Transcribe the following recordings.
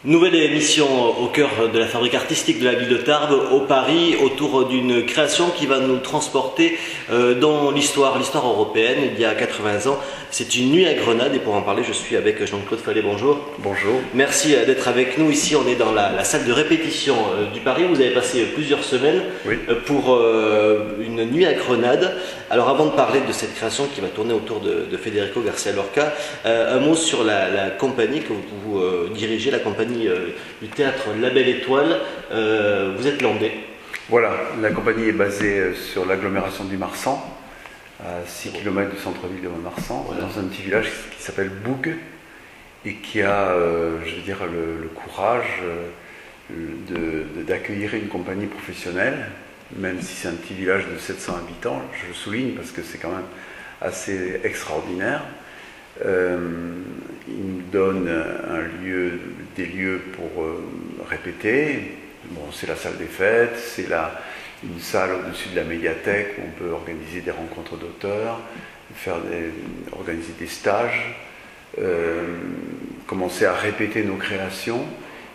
Nouvelle émission au cœur de la fabrique artistique de la ville de Tarbes, au Paris, autour d'une création qui va nous transporter dans l'histoire européenne, il y a 80 ans. C'est une nuit à Grenade et pour en parler, je suis avec Jean-Claude Fallet. Bonjour. Bonjour. Merci d'être avec nous. Ici, on est dans la salle de répétition du Paris. Vous avez passé plusieurs semaines pour une nuit à Grenade. Alors avant de parler de cette création qui va tourner autour de Federico Garcia Lorca, un mot sur la compagnie que vous dirigez, la compagnie du théâtre La Belle Étoile. Vous êtes landais. Voilà, la compagnie est basée sur l'agglomération du Marsan, à 6 km du centre-ville de Marsan, voilà, dans un petit village qui s'appelle Boug et qui a, je veux dire, le courage d'accueillir une compagnie professionnelle, même si c'est un petit village de 700 habitants, je le souligne parce que c'est quand même assez extraordinaire. Il nous donne des lieux pour répéter. Bon, c'est la salle des fêtes, c'est une salle au-dessus de la médiathèque où on peut organiser des rencontres d'auteurs, organiser des stages, commencer à répéter nos créations.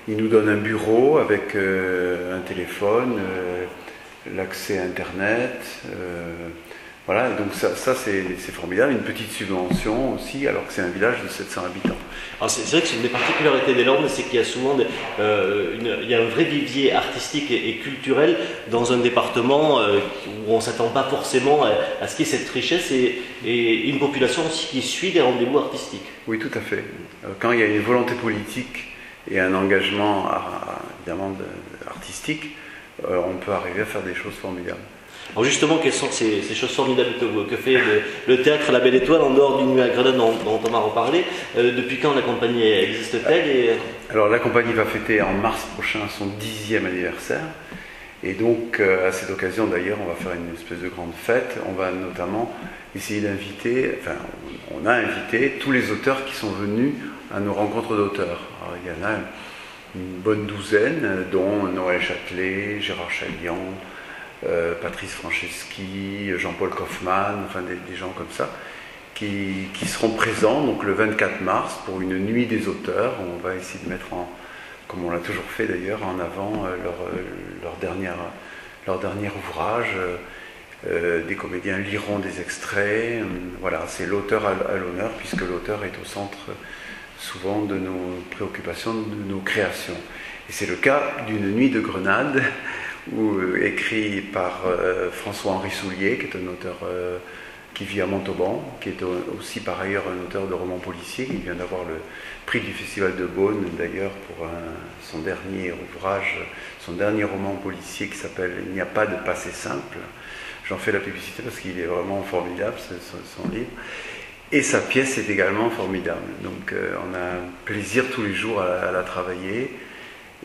Il nous donne un bureau avec un téléphone, l'accès à Internet. Voilà, donc ça c'est formidable, une petite subvention aussi, alors que c'est un village de 700 habitants. Alors c'est vrai que c'est une des particularités des Landes, c'est qu'il y a souvent il y a un vrai vivier artistique et culturel dans un département où on ne s'attend pas forcément à ce qu'il y ait cette richesse et une population aussi qui suit des rendez-vous artistiques. Oui, tout à fait. Quand il y a une volonté politique et un engagement évidemment artistique, on peut arriver à faire des choses formidables. Alors justement, quelles sont ces choses formidables que fait le théâtre La Belle Étoile en dehors d'une nuit à Grenade dont on va reparler? Depuis quand la compagnie existe-t-elle Alors la compagnie va fêter en mars prochain son 10e anniversaire. Et donc à cette occasion d'ailleurs, on va faire une espèce de grande fête. On va notamment essayer d'inviter, enfin on a invité tous les auteurs qui sont venus à nos rencontres d'auteurs. Alors il y en a une bonne douzaine, dont Noël Châtelet, Gérard Chalian, Patrice Franceschi, Jean-Paul Kaufmann, enfin des gens comme ça, qui seront présents donc le 24 mars pour une nuit des auteurs. On va essayer de mettre comme on l'a toujours fait d'ailleurs, en avant leur dernier ouvrage. Des comédiens liront des extraits. Voilà, c'est l'auteur à l'honneur, puisque l'auteur est au centre souvent de nos préoccupations, de nos créations. Et c'est le cas d'une nuit de Grenade, écrit par François-Henri Soulier, qui est un auteur qui vit à Montauban, qui est aussi par ailleurs un auteur de romans policiers, qui vient d'avoir le prix du Festival de Beaune, d'ailleurs, pour son dernier ouvrage, son dernier roman policier qui s'appelle « Il n'y a pas de passé simple ». J'en fais la publicité parce qu'il est vraiment formidable, son livre. Et sa pièce est également formidable. Donc on a un plaisir tous les jours à la travailler.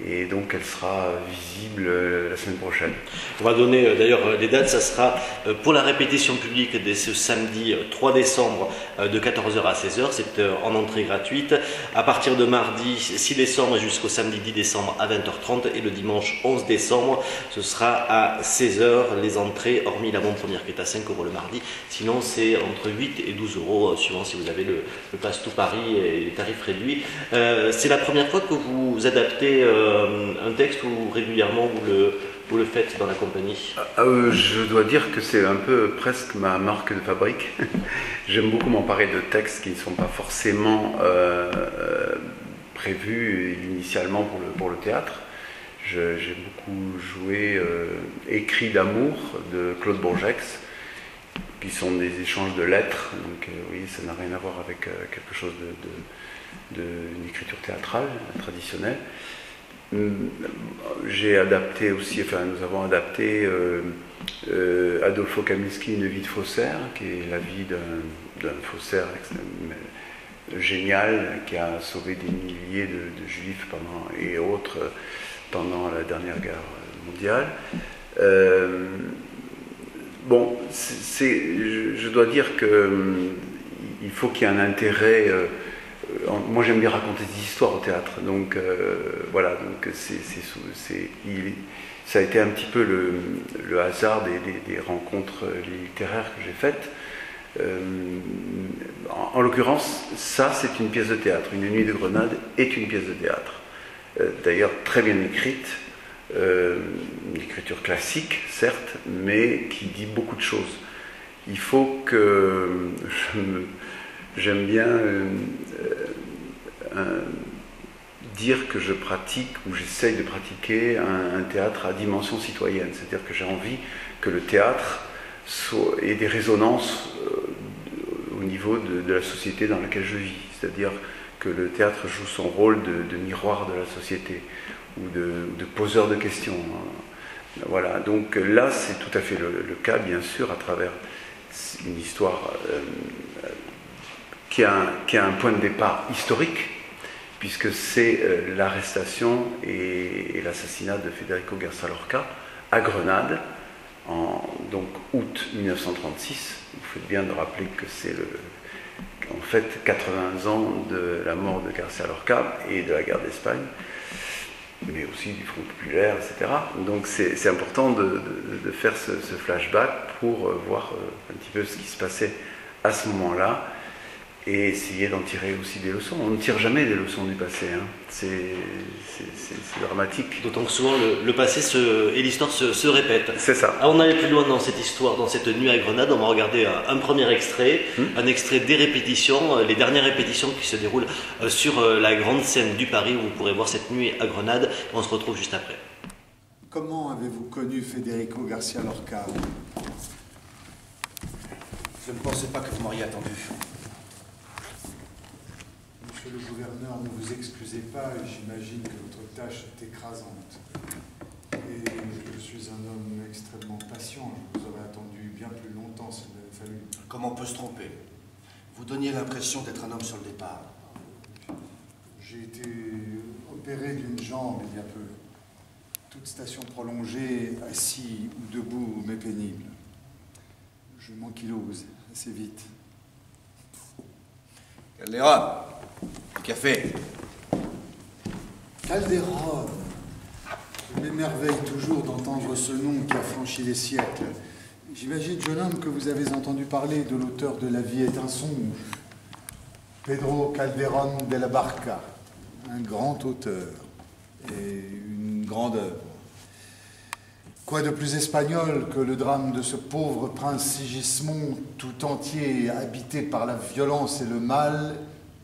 Et donc elle sera visible la semaine prochaine. On va donner d'ailleurs les dates, ça sera pour la répétition publique dès ce samedi 3 décembre de 14h à 16h, c'est en entrée gratuite. À partir de mardi 6 décembre jusqu'au samedi 10 décembre à 20h30 et le dimanche 11 décembre, ce sera à 16h les entrées, hormis l'avant-première qui est à 5 € le mardi. Sinon c'est entre 8 et 12 € suivant si vous avez le pass tout Paris et les tarifs réduits. C'est la première fois que vous adaptez un texte ou régulièrement vous le faites dans la compagnie? Je dois dire que c'est un peu presque ma marque de fabrique. J'aime beaucoup m'emparer de textes qui ne sont pas forcément prévus initialement pour le théâtre. J'ai beaucoup joué Écrits d'amour de Claude Bourgex, qui sont des échanges de lettres. Donc oui, ça n'a rien à voir avec quelque chose d'une écriture théâtrale, traditionnelle. J'ai adapté aussi, enfin nous avons adapté Adolfo Kamilski, Une vie de faussaire, qui est la vie d'un faussaire génial qui a sauvé des milliers de juifs et autres pendant la dernière guerre mondiale. Bon, je dois dire qu'il faut qu'il y ait un intérêt moi j'aime bien raconter des histoires au théâtre, donc voilà, donc ça a été un petit peu le hasard des rencontres littéraires que j'ai faites. En l'occurrence, ça c'est une pièce de théâtre. Une nuit de Grenade est une pièce de théâtre. D'ailleurs très bien écrite, une écriture classique certes, mais qui dit beaucoup de choses. Il faut que j'aime bien dire que je pratique ou j'essaye de pratiquer un théâtre à dimension citoyenne, c'est-à-dire que j'ai envie que le théâtre ait des résonances au niveau de la société dans laquelle je vis, c'est-à-dire que le théâtre joue son rôle de miroir de la société ou de poseur de questions. Voilà, donc là c'est tout à fait le cas, bien sûr, à travers une histoire qui a un point de départ historique, puisque c'est l'arrestation et l'assassinat de Federico García Lorca à Grenade, donc août 1936. Vous faites bien de rappeler que c'est en fait 80 ans de la mort de García Lorca et de la guerre d'Espagne, mais aussi du Front populaire, etc. Donc c'est important de faire ce flashback pour voir un petit peu ce qui se passait à ce moment-là et essayer d'en tirer aussi des leçons. On ne tire jamais des leçons du passé, hein. C'est dramatique. D'autant que souvent le passé et l'histoire se répètent. C'est ça. Alors on allait plus loin dans cette histoire, dans cette nuit à Grenade. On va regarder un premier extrait, un extrait des répétitions, les dernières répétitions qui se déroulent sur la grande scène du Paris où vous pourrez voir cette nuit à Grenade. On se retrouve juste après. Comment avez-vous connu Federico García Lorca? Je ne pensais pas que vous m'auriez attendu. Monsieur le gouverneur, ne vous excusez pas, j'imagine que votre tâche est écrasante. Et je suis un homme extrêmement patient, je vous aurais attendu bien plus longtemps s'il m'avait fallu. Comment on peut se tromper? Vous donniez l'impression d'être un homme sur le départ. J'ai été opéré d'une jambe il y a peu. Toute station prolongée, assis ou debout, m'est pénible. Je m'ankylose assez vite. Calderon, café. Calderon. Je m'émerveille toujours d'entendre ce nom qui a franchi les siècles. J'imagine, jeune homme, que vous avez entendu parler de l'auteur de La vie est un songe, Pedro Calderón de la Barca, un grand auteur et une grande œuvre. Quoi de plus espagnol que le drame de ce pauvre prince Sigismond, tout entier habité par la violence et le mal,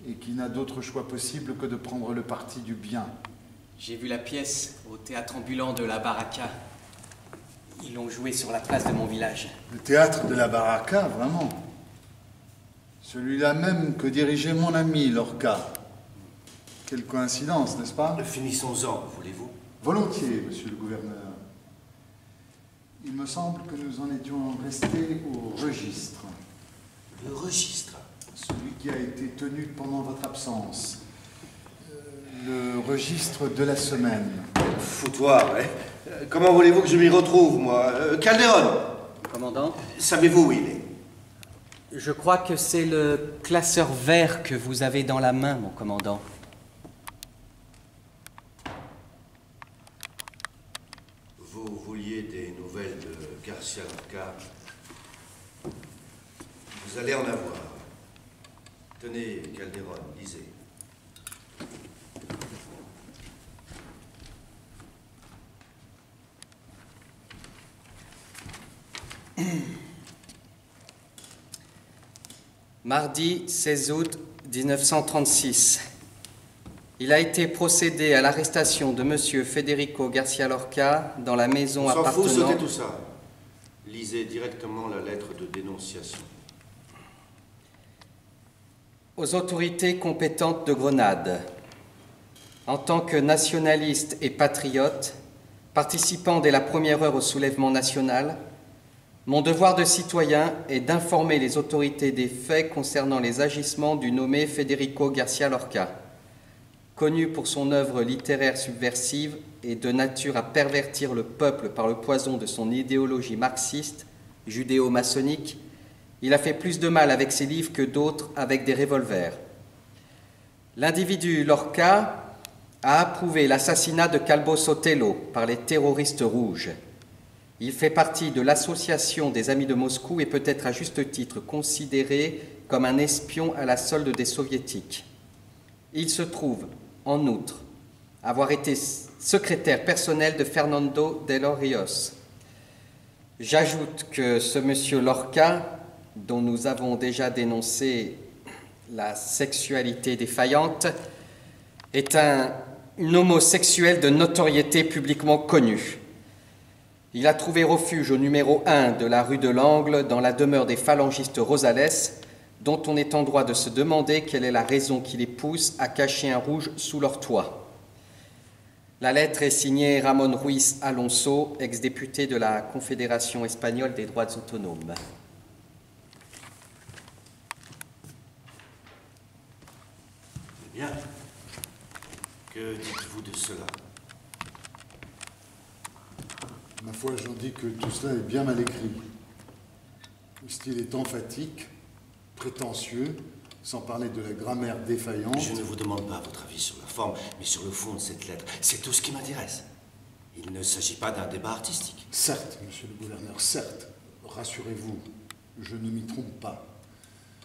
et qui n'a d'autre choix possible que de prendre le parti du bien. J'ai vu la pièce au théâtre ambulant de la Baraka. Ils l'ont jouée sur la place de mon village. Le théâtre de la Baraka, vraiment? Celui-là même que dirigeait mon ami Lorca. Quelle coïncidence, n'est-ce pas? Finissons-en, voulez-vous? Volontiers, monsieur le gouverneur. Il me semble que nous en étions restés au registre. Le registre? Celui qui a été tenu pendant votre absence. Le registre de la semaine. Foutoir, ouais. Comment voulez-vous que je m'y retrouve, moi? Calderon! Commandant? Savez-vous où il est? Je crois que c'est le classeur vert que vous avez dans la main, mon commandant. Vous vouliez des nouvelles de García Lorca. Vous allez en avoir. Tenez, Calderon, lisez. Mardi 16 août 1936. Il a été procédé à l'arrestation de monsieur Federico García Lorca dans la maison appartenant... On s'en fout, sautez tout ça. Lisez directement la lettre de dénonciation. Aux autorités compétentes de Grenade. En tant que nationaliste et patriote, participant dès la première heure au soulèvement national, mon devoir de citoyen est d'informer les autorités des faits concernant les agissements du nommé Federico García Lorca, connu pour son œuvre littéraire subversive et de nature à pervertir le peuple par le poison de son idéologie marxiste, judéo-maçonnique. Il a fait plus de mal avec ses livres que d'autres avec des revolvers. L'individu Lorca a approuvé l'assassinat de Calvo Sotelo par les terroristes rouges. Il fait partie de l'association des Amis de Moscou et peut être à juste titre considéré comme un espion à la solde des soviétiques. Il se trouve, en outre, avoir été secrétaire personnel de Fernando de los Ríos. J'ajoute que ce monsieur Lorca, dont nous avons déjà dénoncé la sexualité défaillante, est un homosexuel de notoriété publiquement connu. Il a trouvé refuge au numéro 1 de la rue de l'Angle, dans la demeure des phalangistes Rosales, dont on est en droit de se demander quelle est la raison qui les pousse à cacher un rouge sous leur toit. La lettre est signée Ramón Ruiz Alonso, ex-député de la Confédération espagnole des droits autonomes. Bien. Que dites-vous de cela? Ma foi, j'en dis que tout cela est bien mal écrit. Le style est emphatique, prétentieux, sans parler de la grammaire défaillante. Je ne vous demande pas votre avis sur la forme, mais sur le fond de cette lettre. C'est tout ce qui m'intéresse. Il ne s'agit pas d'un débat artistique. Certes, monsieur le gouverneur, certes. Rassurez-vous, je ne m'y trompe pas.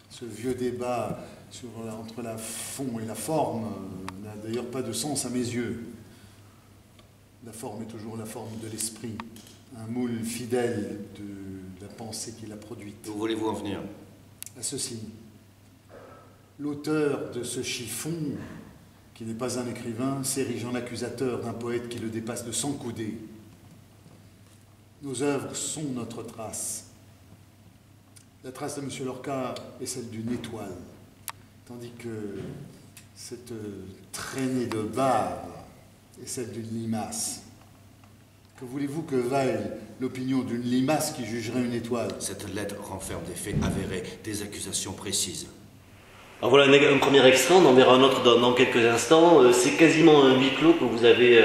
Ce vieux débat entre la fond et la forme n'a d'ailleurs pas de sens à mes yeux. La forme est toujours la forme de l'esprit, un moule fidèle de la pensée qu'il a produite. Où voulez-vous en venir? À ceci. L'auteur de ce chiffon, qui n'est pas un écrivain, s'érige en accusateur d'un poète qui le dépasse de 100 coudées. Nos œuvres sont notre trace. La trace de M. Lorca est celle d'une étoile, tandis que cette traînée de barbe est celle d'une limace. Que voulez-vous que vaille l'opinion d'une limace qui jugerait une étoile? Cette lettre renferme des faits avérés, des accusations précises. Alors voilà un premier extrait, on en verra un autre dans quelques instants. C'est quasiment un huis clos que vous avez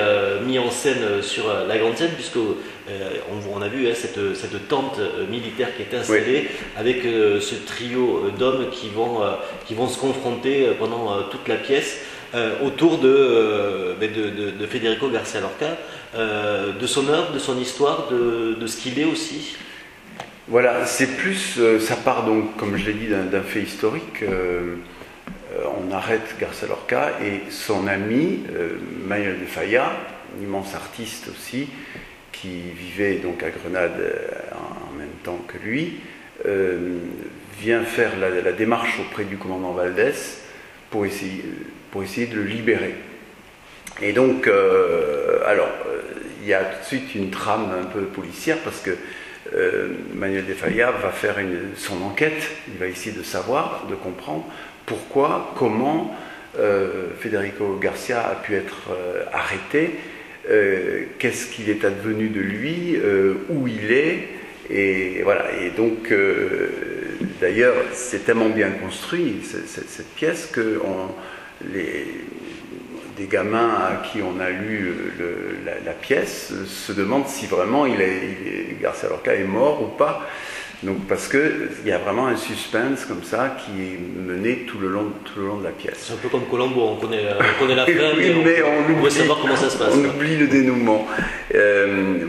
mis en scène sur la grande scène, puisque on a vu cette tente militaire qui est installée, oui, avec ce trio d'hommes qui vont se confronter pendant toute la pièce autour de Federico García Lorca, de son œuvre, de son histoire, de ce qu'il est aussi. Voilà, c'est plus, ça part donc, comme je l'ai dit, d'un fait historique. On arrête García Lorca et son ami Manuel de Falla, un immense artiste aussi, qui vivait donc à Grenade en même temps que lui, vient faire la démarche auprès du commandant Valdés pour essayer de le libérer. Et donc, il y a tout de suite une trame un peu policière parce que Manuel de Falla va faire son enquête, il va essayer de savoir, de comprendre pourquoi, comment Federico García a pu être arrêté, qu'est-ce qu'il est advenu de lui, où il est, et voilà. Et donc, d'ailleurs, c'est tellement bien construit cette pièce que des gamins à qui on a lu la pièce se demandent si vraiment García Lorca est mort ou pas. Donc, parce qu'il y a vraiment un suspense comme ça qui est mené tout le long de la pièce. C'est un peu comme Colombo, on connaît la fin, oui, mais on veut savoir comment ça se passe. On oublie le dénouement.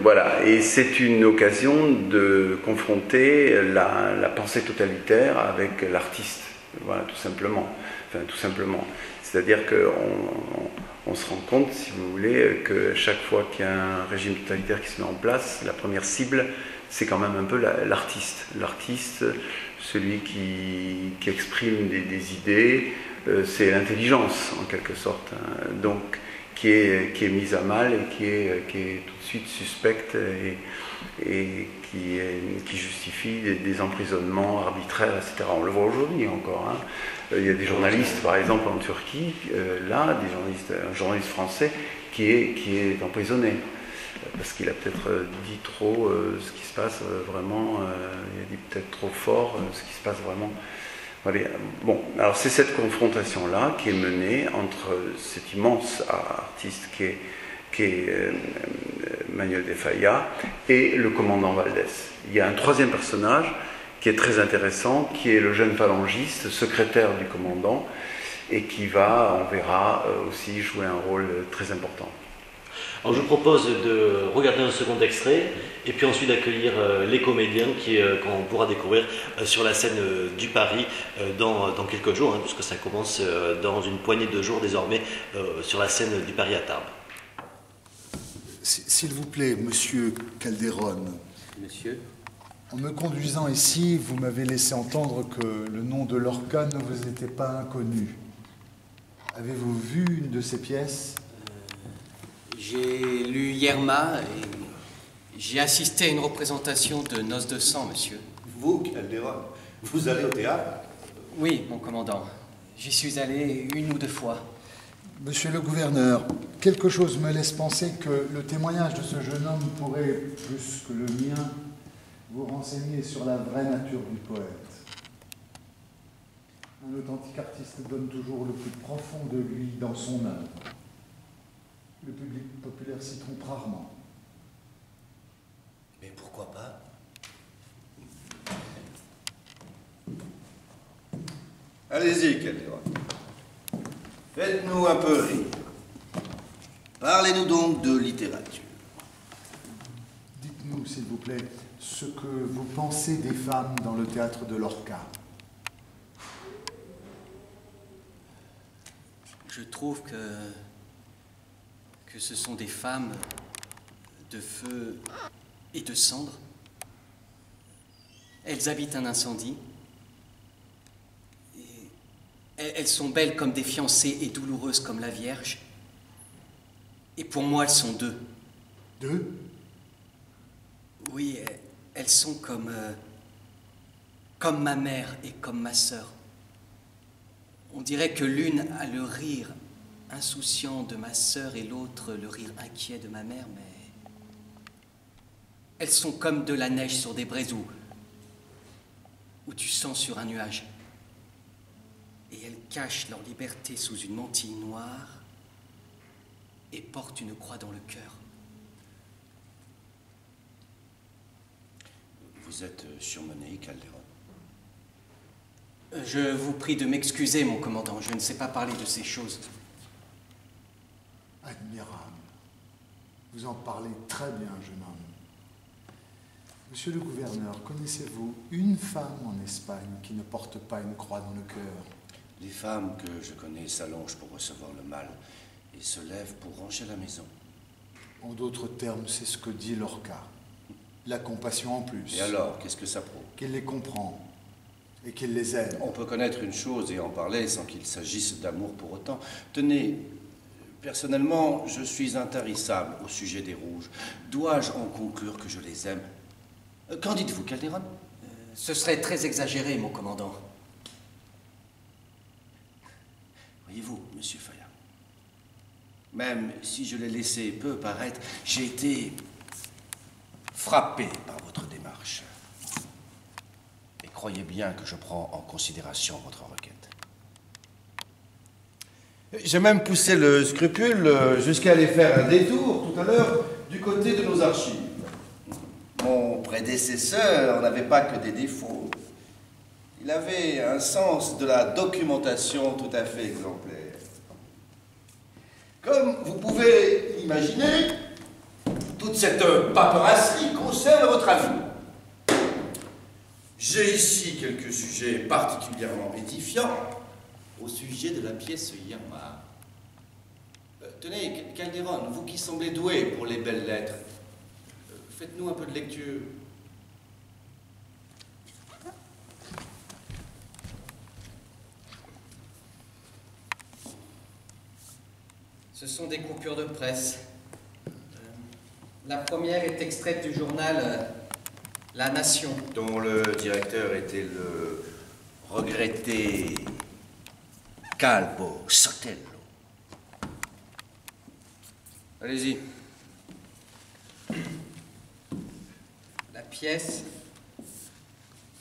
Voilà, et c'est une occasion de confronter la pensée totalitaire avec l'artiste. Voilà, tout simplement. Enfin, tout simplement. C'est-à-dire qu'on se rend compte, si vous voulez, que chaque fois qu'il y a un régime totalitaire qui se met en place, la première cible, c'est quand même un peu l'artiste. L'artiste, celui qui exprime des idées, c'est l'intelligence, en quelque sorte. Hein, donc, qui est mise à mal et qui est tout de suite suspecte et qui justifie des emprisonnements arbitraires, etc. On le voit aujourd'hui encore. Hein. Il y a des journalistes, par exemple en Turquie, un journaliste français qui est emprisonné parce qu'il a peut-être dit trop ce qui se passe vraiment, il a dit peut-être trop fort ce qui se passe vraiment. Allez, bon, alors c'est cette confrontation-là qui est menée entre cet immense artiste qui est Manuel de Falla et le commandant Valdés. Il y a un troisième personnage qui est très intéressant, qui est le jeune phalangiste, secrétaire du commandant, et qui va, on verra, aussi jouer un rôle très important. Alors je vous propose de regarder un second extrait et puis ensuite d'accueillir les comédiens qu'on pourra découvrir sur la scène du Paris dans quelques jours, hein, puisque ça commence dans une poignée de jours désormais sur la scène du Paris à Tarbes. S'il vous plaît, monsieur Calderon. Monsieur? En me conduisant ici, vous m'avez laissé entendre que le nom de Lorca ne vous était pas inconnu. Avez-vous vu une de ses pièces? J'ai lu Yerma et j'ai assisté à une représentation de Noces de sang, monsieur. Vous, Calderon, vous allez au théâtre? Oui, mon commandant. J'y suis allé 1 ou 2 fois. Monsieur le gouverneur, quelque chose me laisse penser que le témoignage de ce jeune homme pourrait, plus que le mien, vous renseigner sur la vraie nature du poète. Un authentique artiste donne toujours le plus profond de lui dans son œuvre. Le public populaire s'y trompe rarement. Mais pourquoi pas? Allez-y, Calderon. Faites-nous un peu rire. Parlez-nous donc de littérature. Dites-nous, s'il vous plaît, ce que vous pensez des femmes dans le théâtre de Lorca. Je trouve que ce sont des femmes de feu et de cendre. Elles habitent un incendie. Et elles sont belles comme des fiancées et douloureuses comme la Vierge. Et pour moi, elles sont 2. 2? Oui, elles sont comme ma mère et comme ma sœur. On dirait que l'une a le rire insouciant de ma sœur et l'autre le rire inquiet de ma mère, mais elles sont comme de la neige sur des braises ou du sang sur un nuage. Et elles cachent leur liberté sous une mantille noire et portent une croix dans le cœur. Vous êtes surmené, Calderon? Je vous prie de m'excuser, mon commandant, je ne sais pas parler de ces choses. Admirable. Vous en parlez très bien, jeune homme. Monsieur le gouverneur, connaissez-vous une femme en Espagne qui ne porte pas une croix dans le cœur? Les femmes que je connais s'allongent pour recevoir le mal et se lèvent pour ranger la maison. En d'autres termes, c'est ce que dit Lorca. La compassion en plus. Et alors, qu'est-ce que ça prouve? Qu'il les comprend et qu'il les aime. On peut connaître une chose et en parler sans qu'il s'agisse d'amour pour autant. Tenez, personnellement, je suis intarissable au sujet des rouges. Dois-je en conclure que je les aime? Qu'en dites-vous, Calderon? Ce serait très exagéré, mon commandant. Voyez-vous, monsieur Fayard, même si je l'ai laissé peu paraître, j'ai été frappé par votre démarche. Et croyez bien que je prends en considération votre requête. J'ai même poussé le scrupule jusqu'à aller faire un détour tout à l'heure du côté de nos archives. Mon prédécesseur n'avait pas que des défauts. Il avait un sens de la documentation tout à fait exemplaire. Comme vous pouvez l'imaginer, toute cette paperasserie concerne votre avis. J'ai ici quelques sujets particulièrement édifiants au sujet de la pièce Yerma. Tenez, Calderon, vous qui semblez doué pour les belles lettres, faites-nous un peu de lecture. Ce sont des coupures de presse. La première est extraite du journal La Nation, dont le directeur était le regretté Calvo Sotelo. Allez-y. La pièce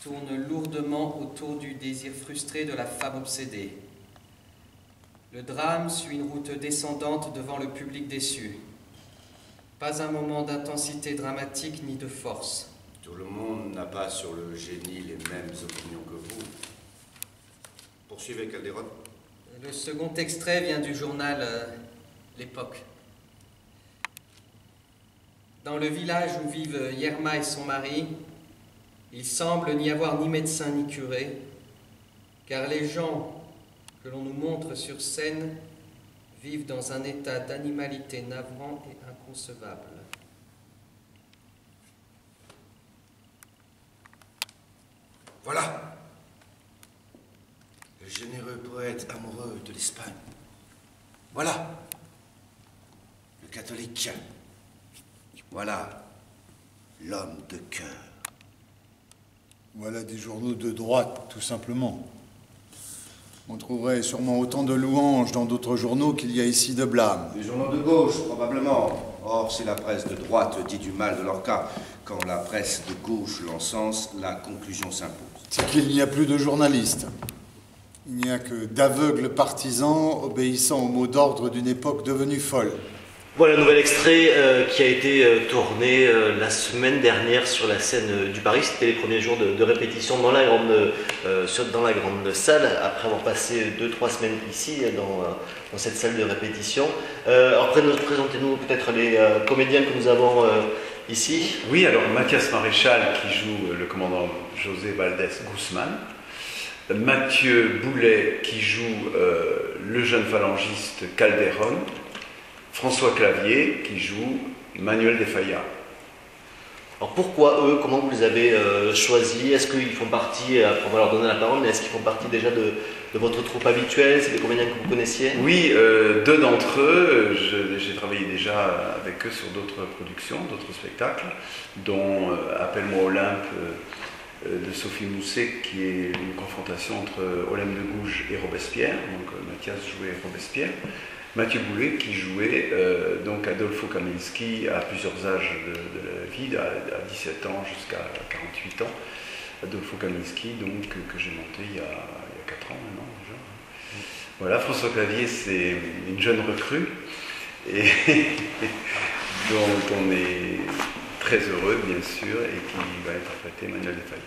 tourne lourdement autour du désir frustré de la femme obsédée. Le drame suit une route descendante devant le public déçu. Pas un moment d'intensité dramatique ni de force. Tout le monde n'a pas sur le génie les mêmes opinions que vous. Poursuivez, Calderon. Le second extrait vient du journal L'Époque. Dans le village où vivent Yerma et son mari, il semble n'y avoir ni médecin ni curé, car les gens que l'on nous montre sur scène vivent dans un état d'animalité navrant et inconcevable. Voilà. Le généreux poète amoureux de l'Espagne. Voilà. Le catholique. Voilà. L'homme de cœur. Voilà des journaux de droite, tout simplement. On trouverait sûrement autant de louanges dans d'autres journaux qu'il y a ici de blâmes. Des journaux de gauche, probablement. Or, si la presse de droite dit du mal de leur cas, quand la presse de gauche l'encense, la conclusion s'impose. C'est qu'il n'y a plus de journalistes. Il n'y a que d'aveugles partisans obéissant aux mots d'ordre d'une époque devenue folle. Voilà un nouvel extrait qui a été tourné la semaine dernière sur la scène du Paris. C'était les premiers jours de répétition dans la grande salle, après avoir passé 2-3 semaines ici, dans cette salle de répétition. Alors présentez-nous peut-être les comédiens que nous avons ici. Oui, alors Mathias Maréchal qui joue le commandant José Valdés Guzman, Mathieu Boulet qui joue le jeune phalangiste Calderón, François Clavier qui joue Manuel de Falla. Alors pourquoi eux? Comment vous les avez choisis? Est-ce qu'ils font partie, après on va leur donner la parole, mais est-ce qu'ils font partie déjà de votre troupe habituelle? C'est des comédiens que vous connaissiez? Oui, deux d'entre eux, j'ai travaillé déjà avec eux sur d'autres productions, d'autres spectacles, dont Appelle-moi Olympe de Sophie Mousset, qui est une confrontation entre Olympe de Gouges et Robespierre. Donc Mathias jouait Robespierre. Mathieu Boulet qui jouait donc Adolfo Kaminski à plusieurs âges de la vie, à 17 ans jusqu'à 48 ans. Adolfo Kaminski, donc, que j'ai monté il y a 4 ans maintenant déjà. Voilà, François Clavier, c'est une jeune recrue et dont on est très heureux, bien sûr, et qui va interpréter Manuel de Falla.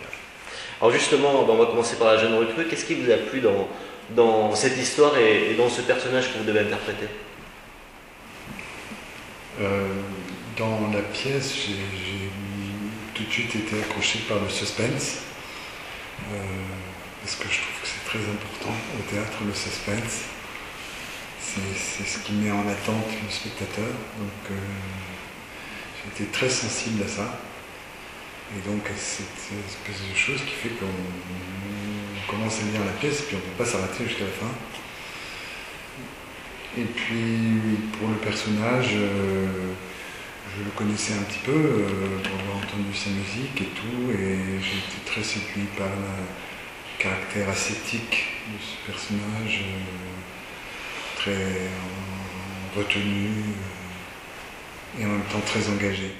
Alors justement, on va commencer par la jeune recrue. Qu'est-ce qui vous a plu dans cette histoire et dans ce personnage que vous devez interpréter? Dans la pièce, j'ai tout de suite été accroché par le suspense, parce que je trouve que c'est très important au théâtre, le suspense. C'est ce qui met en attente le spectateur, donc j'ai été très sensible à ça. Et donc cette espèce de chose qui fait qu'on commence à lire la pièce et puis on ne peut pas s'arrêter jusqu'à la fin. Et puis pour le personnage, je le connaissais un petit peu pour avoir entendu sa musique et tout, et j'ai été très séduit par le caractère ascétique de ce personnage, très retenu et en même temps très engagé.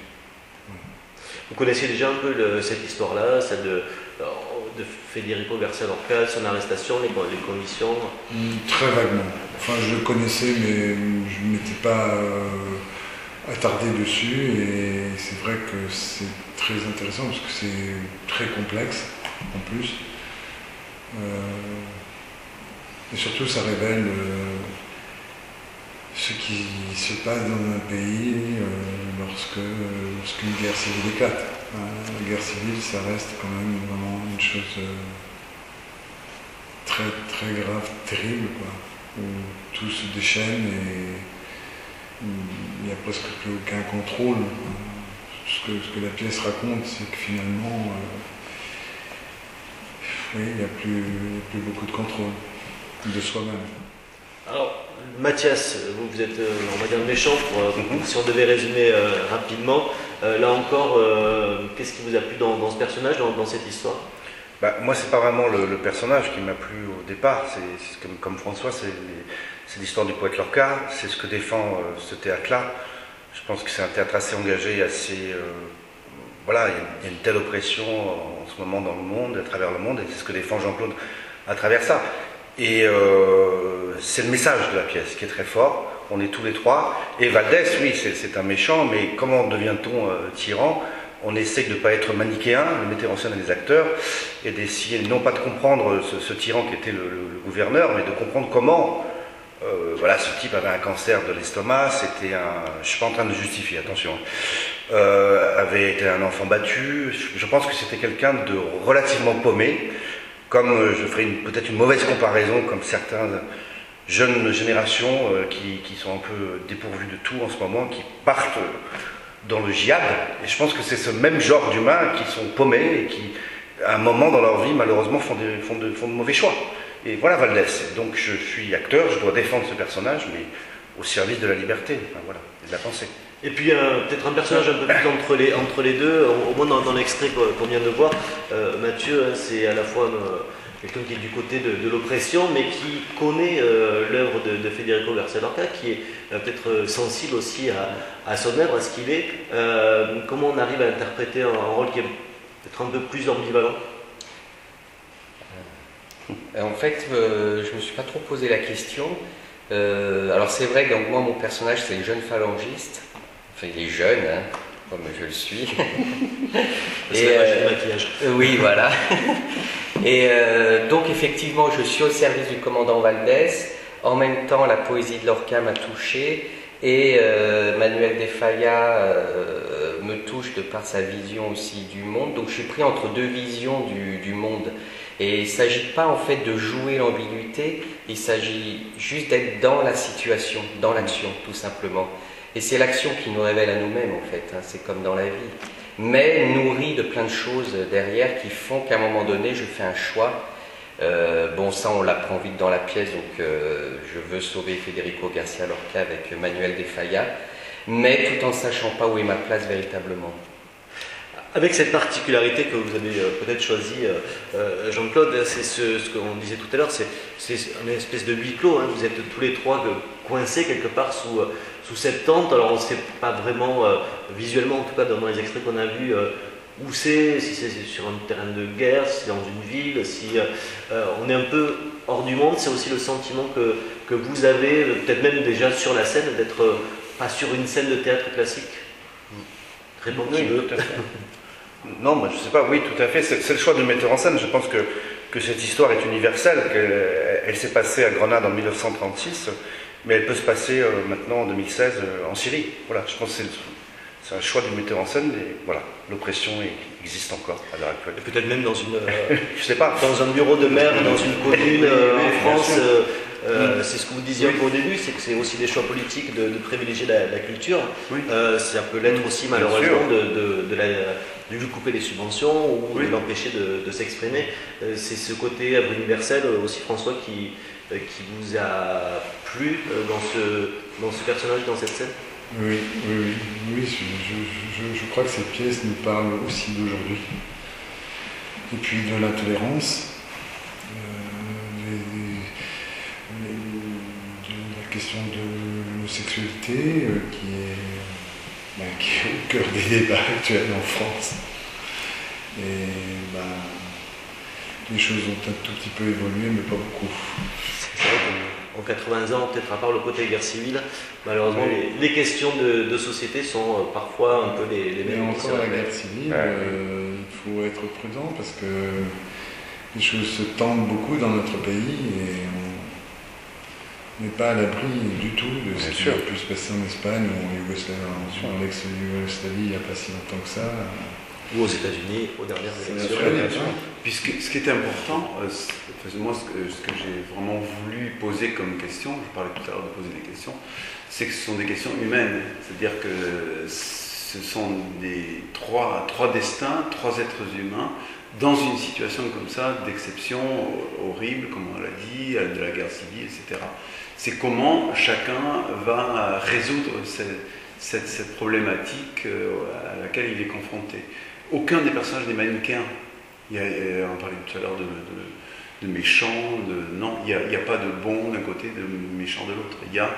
Vous connaissiez déjà un peu cette histoire-là, celle de Federico García Lorca, son arrestation, les conditions? Très vaguement. Enfin, je le connaissais, mais je ne m'étais pas attardé dessus. Et c'est vrai que c'est très intéressant parce que c'est très complexe en plus. Et surtout, ça révèle ce qui se passe dans un pays lorsqu'une guerre civile éclate. La guerre civile, ça reste quand même vraiment une chose très, très grave, terrible, quoi, où tout se déchaîne et il n'y a presque plus aucun contrôle. Ce que la pièce raconte, c'est que finalement, oui, il n'y a plus beaucoup de contrôle de soi-même. Alors, Mathias, vous êtes, on va dire, méchant, si on devait résumer rapidement. Là encore, qu'est-ce qui vous a plu dans ce personnage, dans cette histoire? Moi, c'est pas vraiment le personnage qui m'a plu au départ. C'est comme François, c'est l'histoire du poète Lorca, c'est ce que défend ce théâtre-là. Je pense que c'est un théâtre assez engagé, assez... voilà, il y a une telle oppression en ce moment dans le monde, à travers le monde, et c'est ce que défend Jean-Claude à travers ça. Et c'est le message de la pièce qui est très fort. On est tous les trois. Et Valdés, oui, c'est un méchant, mais comment devient-on tyran? on essaie de ne pas être manichéen, le metteur en scène et les acteurs, et d'essayer non pas de comprendre ce tyran qui était le gouverneur, mais de comprendre comment, voilà, ce type avait un cancer de l'estomac, c'était un, je ne suis pas en train de justifier, attention, avait été un enfant battu, je pense que c'était quelqu'un de relativement paumé, comme je ferai peut-être une mauvaise comparaison, comme certains jeunes générations qui sont un peu dépourvues de tout en ce moment, qui partent dans le djihad, et je pense que c'est ce même genre d'humains qui sont paumés et qui, à un moment dans leur vie, malheureusement, font de mauvais choix. Et voilà Valdés. Donc je suis acteur, je dois défendre ce personnage, mais au service de la liberté, enfin, voilà, et de la pensée. Et puis peut-être un personnage un peu plus entre les deux, au moins dans l'extrait qu'on vient de voir, Mathieu, hein, c'est à la fois quelqu'un qui est du côté de l'oppression, mais qui connaît l'œuvre de Federico García Lorca, qui est peut-être sensible aussi à son œuvre, à ce qu'il est. Comment on arrive à interpréter un rôle qui est peut-être un peu plus ambivalent? En fait, je ne me suis pas trop posé la question. Alors c'est vrai que donc, moi, mon personnage, c'est le jeune phalangiste. Enfin, il est jeune, hein, comme je le suis. C'est la magie du maquillage. Oui, voilà. Et donc, effectivement, je suis au service du commandant Valdés. En même temps, la poésie de Lorca m'a touché. Et Manuel de Falla me touche de par sa vision aussi du monde. Donc, je suis pris entre deux visions du monde. Et il ne s'agit pas en fait de jouer l'ambiguïté, il s'agit juste d'être dans la situation, dans l'action, tout simplement. Et c'est l'action qui nous révèle à nous-mêmes, en fait, hein, c'est comme dans la vie. Mais nourri de plein de choses derrière qui font qu'à un moment donné, je fais un choix. Bon, ça, on l'apprend vite dans la pièce, donc je veux sauver Federico García Lorca avec Manuel de Falla, mais tout en ne sachant pas où est ma place véritablement. Avec cette particularité que vous avez peut-être choisie, Jean-Claude, c'est ce qu'on disait tout à l'heure, c'est une espèce de huis clos, hein. Vous êtes tous les trois coincés quelque part sous cette tente. Alors on ne sait pas vraiment, visuellement en tout cas dans les extraits qu'on a vus, où c'est, si c'est sur un terrain de guerre, si c'est dans une ville, si on est un peu hors du monde. C'est aussi le sentiment que vous avez, peut-être même déjà sur la scène, d'être pas sur une scène de théâtre classique. Réponds qui veut. Tout à fait. Non, moi je sais pas, oui, tout à fait, c'est le choix du metteur en scène. Je pense que cette histoire est universelle, qu'elle s'est passée à Grenade en 1936, mais elle peut se passer maintenant en 2016 en Syrie. Voilà, je pense que c'est un choix du metteur en scène, et voilà, l'oppression existe encore à l'heure actuelle. Et peut-être même dans une, je sais pas, dans un bureau de maire, dans une commune en France. C'est ce que vous disiez au début, c'est que c'est aussi des choix politiques de privilégier la culture. Oui. Ça peut l'être aussi malheureusement de lui couper les subventions ou de l'empêcher de s'exprimer. C'est ce côté universel aussi, François, qui vous a plu dans ce personnage, dans cette scène? Oui, je crois que cette pièce nous parle aussi d'aujourd'hui. Et puis de la tolérance. La question de l'homosexualité qui est au cœur des débats actuels en France. Et les choses ont un tout petit peu évolué, mais pas beaucoup. C'est vrai qu'en 80 ans, peut-être à part le côté guerre civile, malheureusement, les questions de société sont parfois un peu les mêmes. Mais encore la guerre civile, il faut être prudent parce que les choses se tendent beaucoup dans notre pays et on n'est pas à l'abri du tout de ce qui a pu se passer en Espagne ou en Yougoslavie, en ex-Yougoslavie il n'y a pas si longtemps que ça. Ou aux États-Unis, aux dernières élections. Puis ce qui est important, moi ce que j'ai vraiment voulu poser comme question, je parlais tout à l'heure de poser des questions, c'est que ce sont des questions humaines. C'est-à-dire que ce sont trois destins, trois êtres humains, dans une situation comme ça, d'exception horrible, comme on l'a dit, de la guerre civile, etc. C'est comment chacun va résoudre cette problématique à laquelle il est confronté. Aucun des personnages n'est manichéen. On parlait tout à l'heure de méchants, non, il n'y a pas de bon d'un côté, de méchant de l'autre. Il y a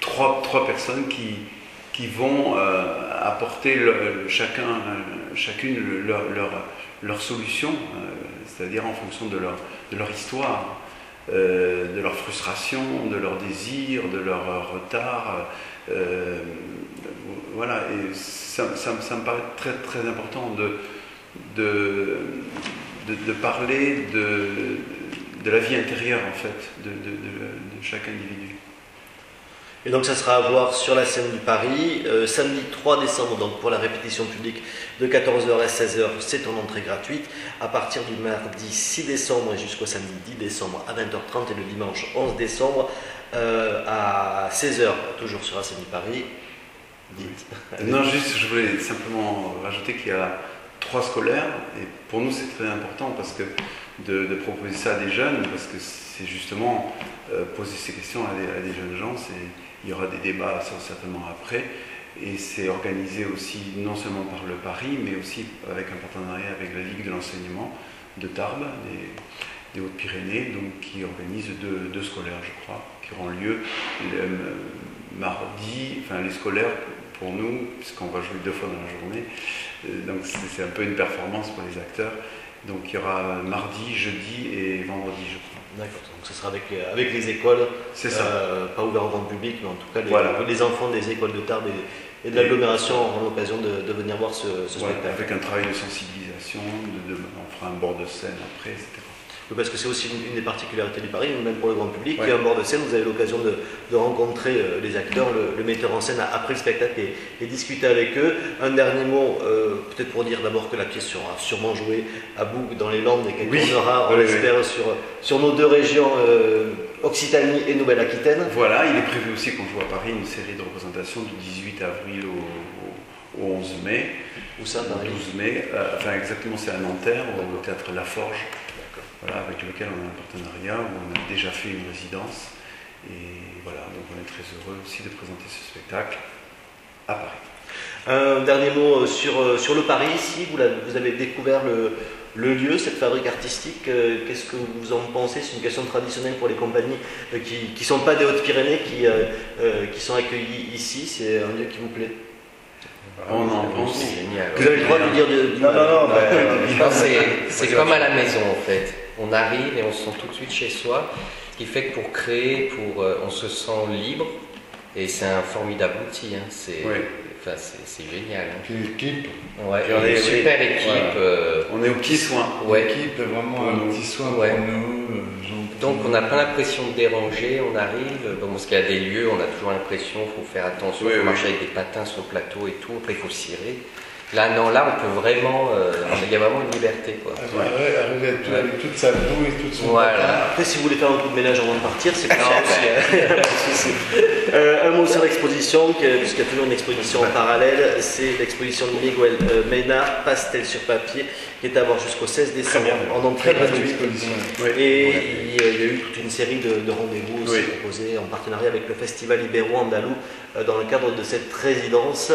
trois personnes qui vont apporter chacune leur solution, c'est-à-dire en fonction de leur histoire, de leur frustration, de leur désir, de leur retard. voilà, et ça me paraît très, très important de parler de la vie intérieure, en fait, de chaque individu. Et donc ça sera à voir sur la scène du Paris, samedi 3 décembre, donc pour la répétition publique de 14h à 16h, c'est en entrée gratuite. À partir du mardi 6 décembre jusqu'au samedi 10 décembre à 20h30 et le dimanche 11 décembre à 16h, toujours sur la scène du Paris. Dites. Non, juste, je voulais simplement rajouter qu'il y a 3 scolaires, et pour nous c'est très important parce que de proposer ça à des jeunes, parce que c'est justement poser ces questions à des jeunes gens, il y aura des débats certainement après, et c'est organisé aussi non seulement par le Paris, mais aussi avec un partenariat avec la Ligue de l'enseignement de Tarbes, des Hautes-Pyrénées, donc qui organise deux scolaires, je crois, qui auront lieu le mardi, enfin les scolaires pour nous, puisqu'on va jouer 2 fois dans la journée, donc c'est un peu une performance pour les acteurs. Donc il y aura mardi, jeudi et vendredi, je crois. D'accord, donc ce sera avec les écoles, c'est ça. Pas ouvert au grand public, mais en tout cas les enfants des écoles de Tarbes et de l'agglomération auront l'occasion de venir voir ce spectacle. Avec un travail de sensibilisation, on fera un bord de scène après, etc. Parce que c'est aussi une des particularités du Paris, même pour le grand public, il y a un bord de scène, vous avez l'occasion de rencontrer les acteurs, le metteur en scène après le spectacle et discuter avec eux. Un dernier mot, peut-être pour dire d'abord que la pièce sera sûrement jouée à Boug dans les Landes et qu'elle tournera, on l'espère, sur nos 2 régions, Occitanie et Nouvelle-Aquitaine. Voilà, il est prévu aussi qu'on joue à Paris une série de représentations du 18 avril au 11 mai. Où ça, au 12 mai, enfin exactement c'est à Nanterre, au théâtre La Forge. Voilà, avec lequel on a un partenariat, où on a déjà fait une résidence. Et voilà, donc on est très heureux aussi de présenter ce spectacle à Paris. Un dernier mot sur le Paris ici, vous avez découvert le lieu, cette fabrique artistique. Qu'est-ce que vous en pensez? C'est une question traditionnelle pour les compagnies qui ne sont pas des Hautes-Pyrénées, qui sont accueillies ici. C'est un lieu qui vous plaît? On en pense. C'est génial. Vous avez le droit de dire Non, c'est comme à la maison en fait. On arrive et on se sent tout de suite chez soi, ce qui fait que pour créer, on se sent libre et c'est un formidable outil. Hein. C'est génial. Hein. Puis l'équipe. Ouais, on est une super équipe. Voilà. On est aux petits soins. Ouais. L'équipe est vraiment un petit soin pour nous. Donc on n'a pas l'impression de déranger, on arrive, bon, parce qu'il y a des lieux, on a toujours l'impression qu'il faut faire attention, il faut marcher avec des patins sur le plateau et tout, après il faut cirer. Là, non, là, on peut vraiment, il y a vraiment une liberté, quoi. Arriver avec toute sa boue et toute son voilà. Après, si vous voulez faire un coup de ménage avant de partir, c'est pas aussi. Un mot sur l'exposition, puisqu'il y a toujours une exposition en parallèle, c'est l'exposition de Miguel Maynard, Pastel sur papier, qui est à voir jusqu'au 16 décembre en entrée gratuite. Et il y a eu toute une série de rendez-vous aussi proposés en partenariat avec le Festival Ibéro-Andalou dans le cadre de cette résidence.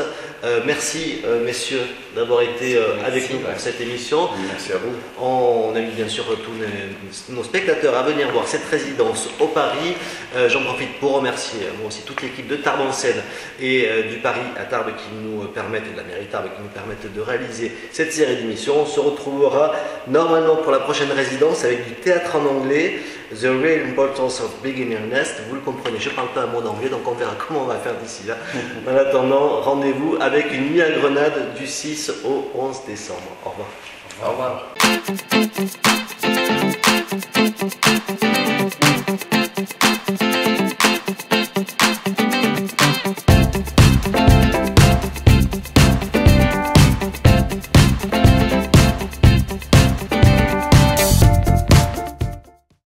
Merci messieurs d'avoir été avec nous pour cette émission. Merci à vous. On invite bien sûr tous nos spectateurs à venir voir cette résidence au Paris. J'en profite pour remercier moi aussi toute l'équipe de Tarbes en scène et du Paris à Tarbes qui nous permettent, et de la mairie Tarbes qui nous permettent de réaliser cette série d'émissions. On se retrouvera normalement pour la prochaine résidence avec du théâtre en anglais, The Real Importance of Beginnerness. Vous le comprenez, je ne parle pas un mot d'anglais, donc on verra comment on va faire d'ici là. En attendant, rendez-vous avec une nuit à Grenade du 6 au 11 décembre. Au revoir. Au revoir.